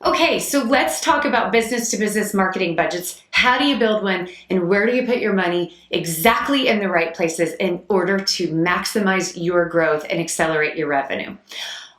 Okay, so let's talk about business to business marketing budgets. How do you build one and where do you put your money exactly in the right places in order to maximize your growth and accelerate your revenue?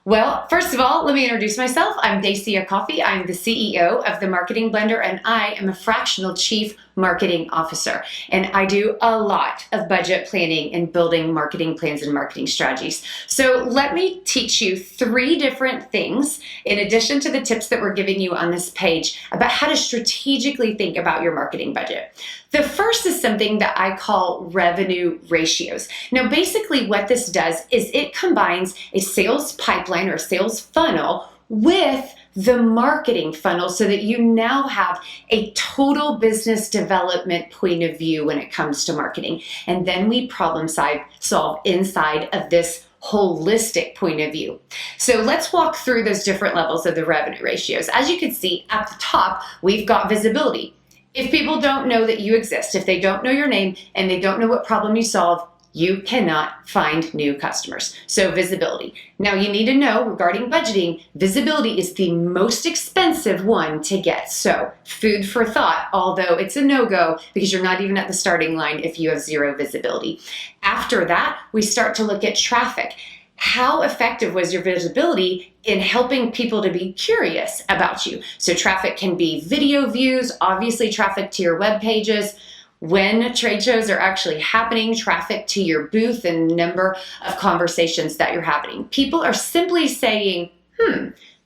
Well, first of all, let me introduce myself. I'm Dacia Coffey. I'm the CEO of The Marketing Blender, and I am a fractional chief marketing officer. And I do a lot of budget planning and building marketing plans and marketing strategies. So let me teach you 3 different things, in addition to the tips that we're giving you on this page, about how to strategically think about your marketing budget. The first is something that I call revenue ratios. Now, basically what this does is it combines a sales pipeline or sales funnel with the marketing funnel so that you now have a total business development point of view when it comes to marketing. And then we problem solve inside of this holistic point of view. So let's walk through those different levels of the revenue ratios. As you can see at the top, we've got visibility. If people don't know that you exist, if they don't know your name and they don't know what problem you solve, you cannot find new customers. So visibility. Now you need to know regarding budgeting, visibility is the most expensive one to get. So food for thought, although it's a no-go because you're not even at the starting line if you have 0 visibility. After that, we start to look at traffic. How effective was your visibility in helping people to be curious about you? So traffic can be video views, obviously traffic to your web pages, when trade shows are actually happening, traffic to your booth and number of conversations that you're having. People are simply saying,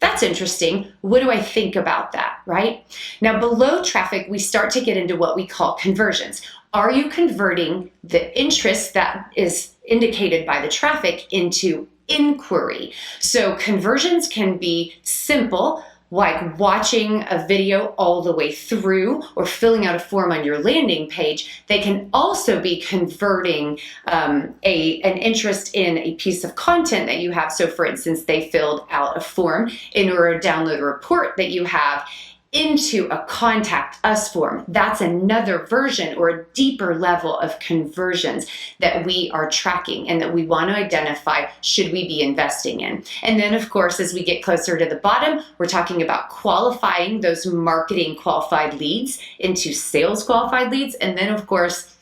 that's interesting. What do I think about that, right? Now, below traffic, we start to get into what we call conversions. Are you converting the interest that is indicated by the traffic into inquiry? So conversions can be simple, like watching a video all the way through or filling out a form on your landing page. They can also be converting an interest in a piece of content that you have. So for instance, they filled out a form in order to download a report that you have into a contact us form. That's another version or a deeper level of conversions that we are tracking and that we want to identify should we be investing in. And then of course, as we get closer to the bottom, we're talking about qualifying those marketing qualified leads into sales qualified leads. And then of course,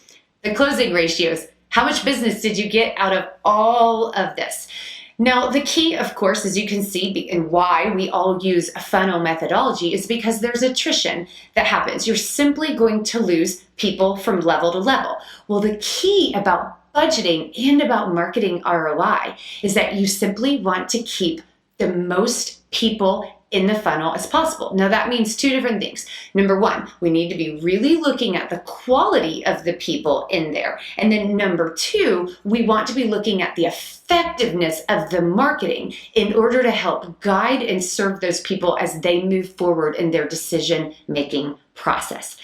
the closing ratios. How much business did you get out of all of this? Now, the key, of course, as you can see, and why we all use a funnel methodology is because there's attrition that happens. You're simply going to lose people from level to level. Well, the key about budgeting and about marketing ROI is that you simply want to keep the most people in the funnel as possible. Now that means 2 different things. Number 1, we need to be really looking at the quality of the people in there. And then number 2, we want to be looking at the effectiveness of the marketing in order to help guide and serve those people as they move forward in their decision-making process.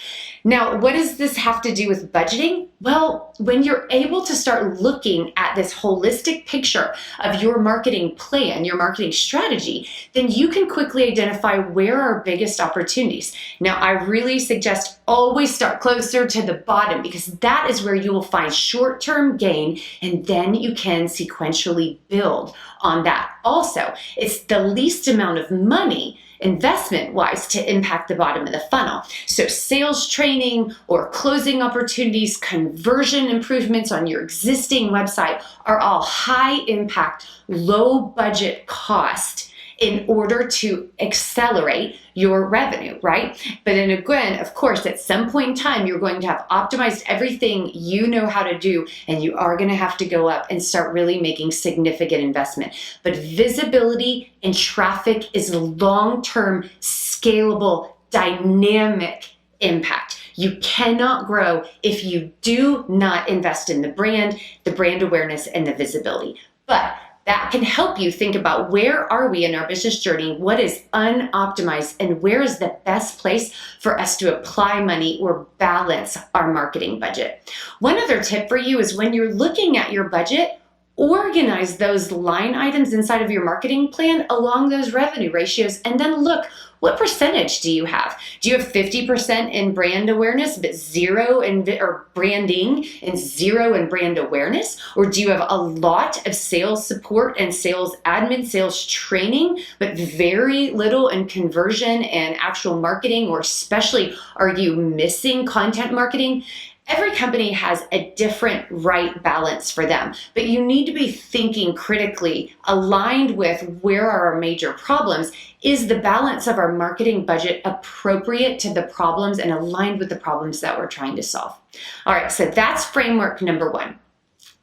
Now, what does this have to do with budgeting? Well, when you're able to start looking at this holistic picture of your marketing plan, your marketing strategy, then you can quickly identify where are biggest opportunities. Now, I really suggest always start closer to the bottom because that is where you will find short-term gain and then you can sequentially build on that. Also, it's the least amount of money investment-wise to impact the bottom of the funnel. So sales training or closing opportunities, conversion improvements on your existing website are all high impact, low budget cost in order to accelerate your revenue, right? But then again, of course, at some point in time, you're going to have optimized everything you know how to do, and you are going to have to go up and start really making significant investment. But visibility and traffic is long-term, scalable, dynamic impact. You cannot grow if you do not invest in the brand awareness, and the visibility. But that can help you think about where are we in our business journey, what is unoptimized, and where is the best place for us to apply money or balance our marketing budget. One other tip for you is when you're looking at your budget, Organize those line items inside of your marketing plan along those revenue ratios, and then look, what percentage do you have? Do you have 50% in brand awareness, but zero in or branding and zero in brand awareness? Or do you have a lot of sales support and sales admin, sales training, but very little in conversion and actual marketing? Or especially, are you missing content marketing? Every company has a different right balance for them, but you need to be thinking critically, aligned with where are our major problems. Is the balance of our marketing budget appropriate to the problems and aligned with the problems that we're trying to solve? All right, so that's framework number one.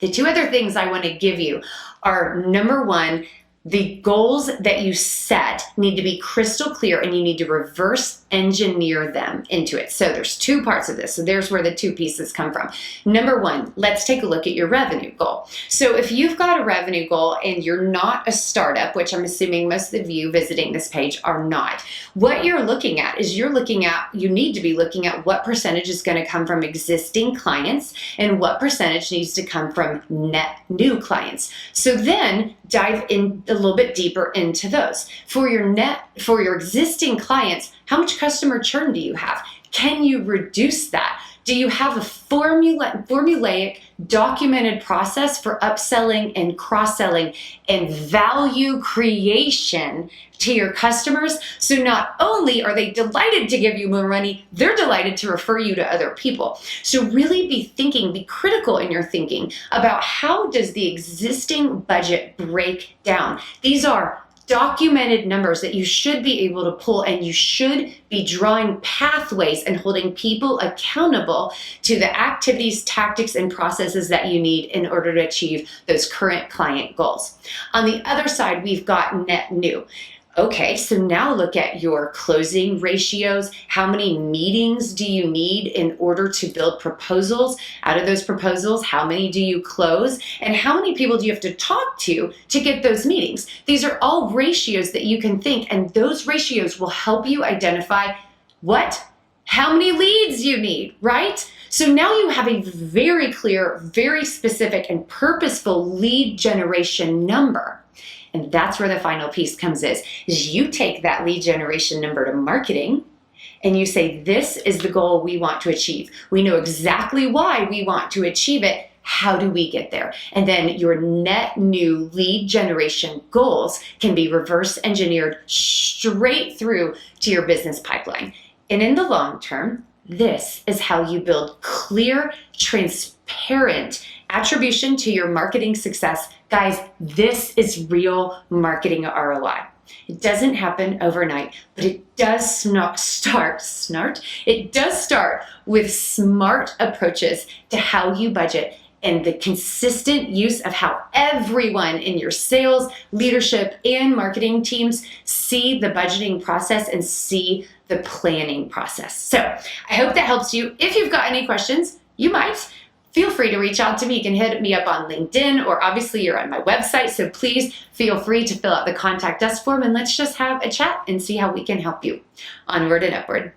The two other things I want to give you are, number one, the goals that you set need to be crystal clear, and you need to reverse engineer them into it. So there's two parts of this. So there's where the two pieces come from. Number one, let's take a look at your revenue goal. So if you've got a revenue goal and you're not a startup, which I'm assuming most of you visiting this page are not, what you're looking at is you need to be looking at what percentage is going to come from existing clients and what percentage needs to come from net new clients. So then dive in a little bit deeper into those. For your existing clients, how much customer churn do you have? Can you reduce that? Do you have a formulaic, documented process for upselling and cross-selling and value creation to your customers? So not only are they delighted to give you more money, they're delighted to refer you to other people. So really be critical in your thinking about how does the existing budget break down. These are documented numbers that you should be able to pull, and you should be drawing pathways and holding people accountable to the activities, tactics, and processes that you need in order to achieve those current client goals. On the other side, we've got net new. Okay, so now look at your closing ratios. How many meetings do you need in order to build proposals? Out of those proposals, how many do you close? And how many people do you have to talk to get those meetings? These are all ratios that you can think, and those ratios will help you identify how many leads you need, right? So now you have a very clear, very specific, and purposeful lead generation number. And that's where the final piece comes is you take that lead generation number to marketing and you say, this is the goal we want to achieve. We know exactly why we want to achieve it. How do we get there? And then your net new lead generation goals can be reverse engineered straight through to your business pipeline. And in the long term, this is how you build clear, transparent attribution to your marketing success. Guys, this is real marketing ROI. It doesn't happen overnight, but it does start with smart approaches to how you budget and the consistent use of how everyone in your sales, leadership, and marketing teams see the budgeting process and see the planning process. So I hope that helps you. If you've got any questions, you might. Feel free to reach out to me. You can hit me up on LinkedIn, or obviously you're on my website. So please feel free to fill out the contact us form and let's just have a chat and see how we can help you. Onward and upward.